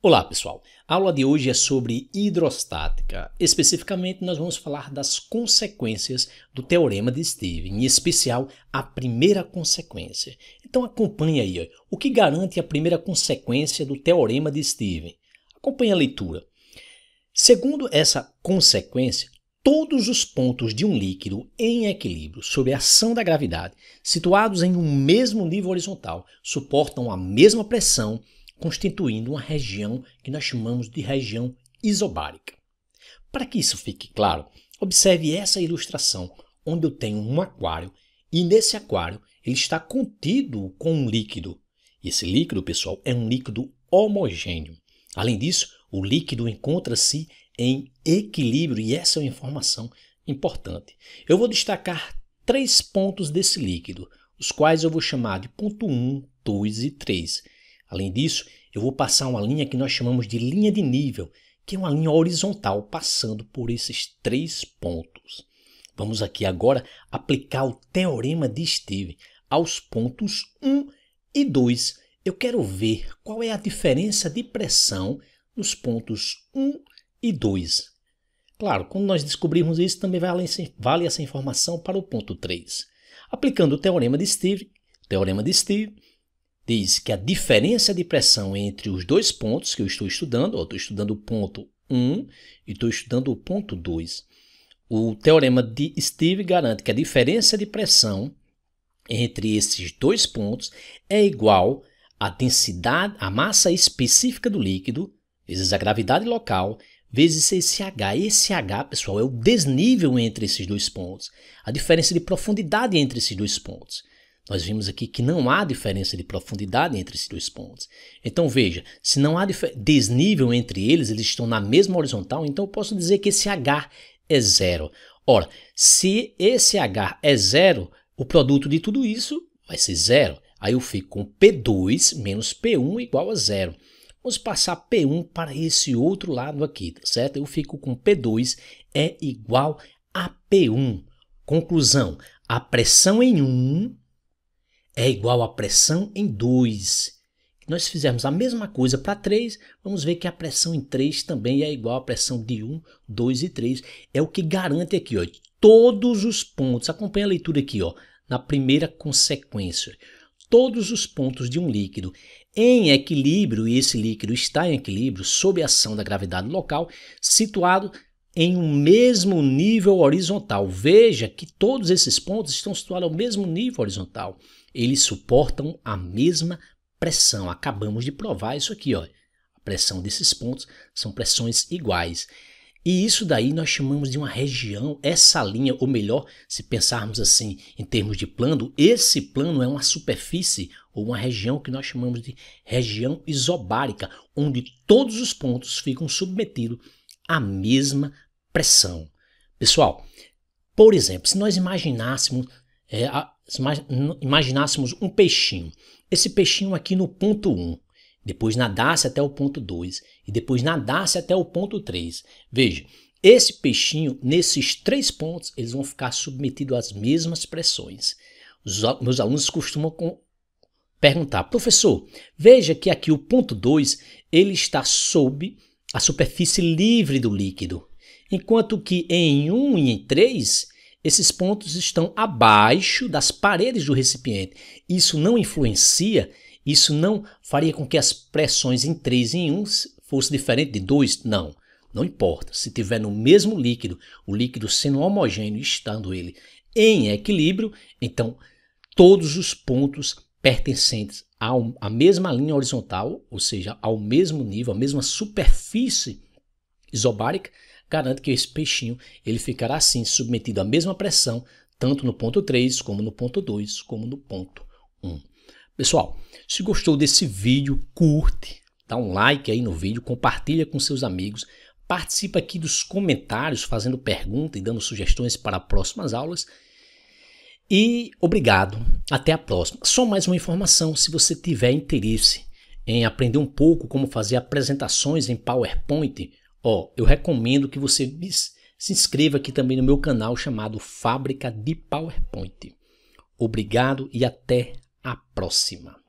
Olá pessoal, a aula de hoje é sobre hidrostática. Especificamente nós vamos falar das consequências do teorema de Stevens, em especial a primeira consequência. Então acompanhe aí, o que garante a primeira consequência do teorema de Stevens. Acompanhe a leitura. Segundo essa consequência, todos os pontos de um líquido em equilíbrio sob a ação da gravidade, situados em um mesmo nível horizontal, suportam a mesma pressão, constituindo uma região que nós chamamos de região isobárica. Para que isso fique claro, observe essa ilustração, onde eu tenho um aquário e nesse aquário ele está contido com um líquido. E esse líquido, pessoal, é um líquido homogêneo. Além disso, o líquido encontra-se em equilíbrio e essa é uma informação importante. Eu vou destacar 3 pontos desse líquido, os quais eu vou chamar de ponto 1, 2 e 3. Além disso, eu vou passar uma linha que nós chamamos de linha de nível, que é uma linha horizontal passando por esses 3 pontos. Vamos aqui agora aplicar o teorema de Stevens aos pontos 1 e 2. Eu quero ver qual é a diferença de pressão nos pontos 1 e 2. Claro, quando nós descobrirmos isso, também vale essa informação para o ponto 3. Aplicando o teorema de Stevens, diz que a diferença de pressão entre os 2 pontos que eu estou estudando, estou estudando o ponto 1 e estou estudando o ponto 2. O teorema de Stevens garante que a diferença de pressão entre esses 2 pontos é igual à densidade, à massa específica do líquido, vezes a gravidade local, vezes esse H. Esse H, pessoal, é o desnível entre esses 2 pontos, a diferença de profundidade entre esses 2 pontos. Nós vimos aqui que não há diferença de profundidade entre esses 2 pontos. Então veja, se não há desnível entre eles, eles estão na mesma horizontal, então eu posso dizer que esse H é 0. Ora, se esse H é 0, o produto de tudo isso vai ser 0. Aí eu fico com P2 menos P1 igual a 0. Vamos passar P1 para esse outro lado aqui, tá certo? Eu fico com P2 é igual a P1. Conclusão, a pressão em 1 é igual à pressão em 2. Se nós fizermos a mesma coisa para 3, vamos ver que a pressão em 3 também é igual à pressão de 1, 2 e 3. É o que garante aqui, todos os pontos. Acompanha a leitura aqui, na primeira consequência. Todos os pontos de um líquido em equilíbrio, e esse líquido está em equilíbrio sob a ação da gravidade local, situado em um mesmo nível horizontal. Veja que todos esses pontos estão situados ao mesmo nível horizontal. Eles suportam a mesma pressão. Acabamos de provar isso aqui, A pressão desses pontos são pressões iguais. E isso daí nós chamamos de uma região, essa linha, ou melhor, se pensarmos assim em termos de plano, esse plano é uma superfície ou uma região que nós chamamos de região isobárica, onde todos os pontos ficam submetidos à mesma pressão. Pessoal, por exemplo, se nós imaginássemos um peixinho, esse peixinho aqui no ponto 1, depois nadasse até o ponto 2 e depois nadasse até o ponto 3. Veja, esse peixinho, nesses 3 pontos, eles vão ficar submetidos às mesmas pressões. Meus alunos costumam perguntar, professor, veja que aqui o ponto 2, ele está sob a superfície livre do líquido, enquanto que em 1 e em 3, esses pontos estão abaixo das paredes do recipiente. Isso não influencia, isso não faria com que as pressões em 3 e em 1 fosse diferente de 2? Não, não importa. Se tiver no mesmo líquido, o líquido sendo homogêneo, estando ele em equilíbrio, então todos os pontos pertencentes à mesma linha horizontal, ou seja, ao mesmo nível, à mesma superfície isobárica, garante que esse peixinho ele ficará assim submetido à mesma pressão, tanto no ponto 3, como no ponto 2, como no ponto 1. Pessoal, se gostou desse vídeo, curte, dá um like aí no vídeo, compartilha com seus amigos, participa aqui dos comentários fazendo perguntas e dando sugestões para próximas aulas. E obrigado, até a próxima. Só mais uma informação, se você tiver interesse em aprender um pouco como fazer apresentações em PowerPoint, eu recomendo que você se inscreva aqui também no meu canal chamado Fábrica de PowerPoint. Obrigado e até a próxima.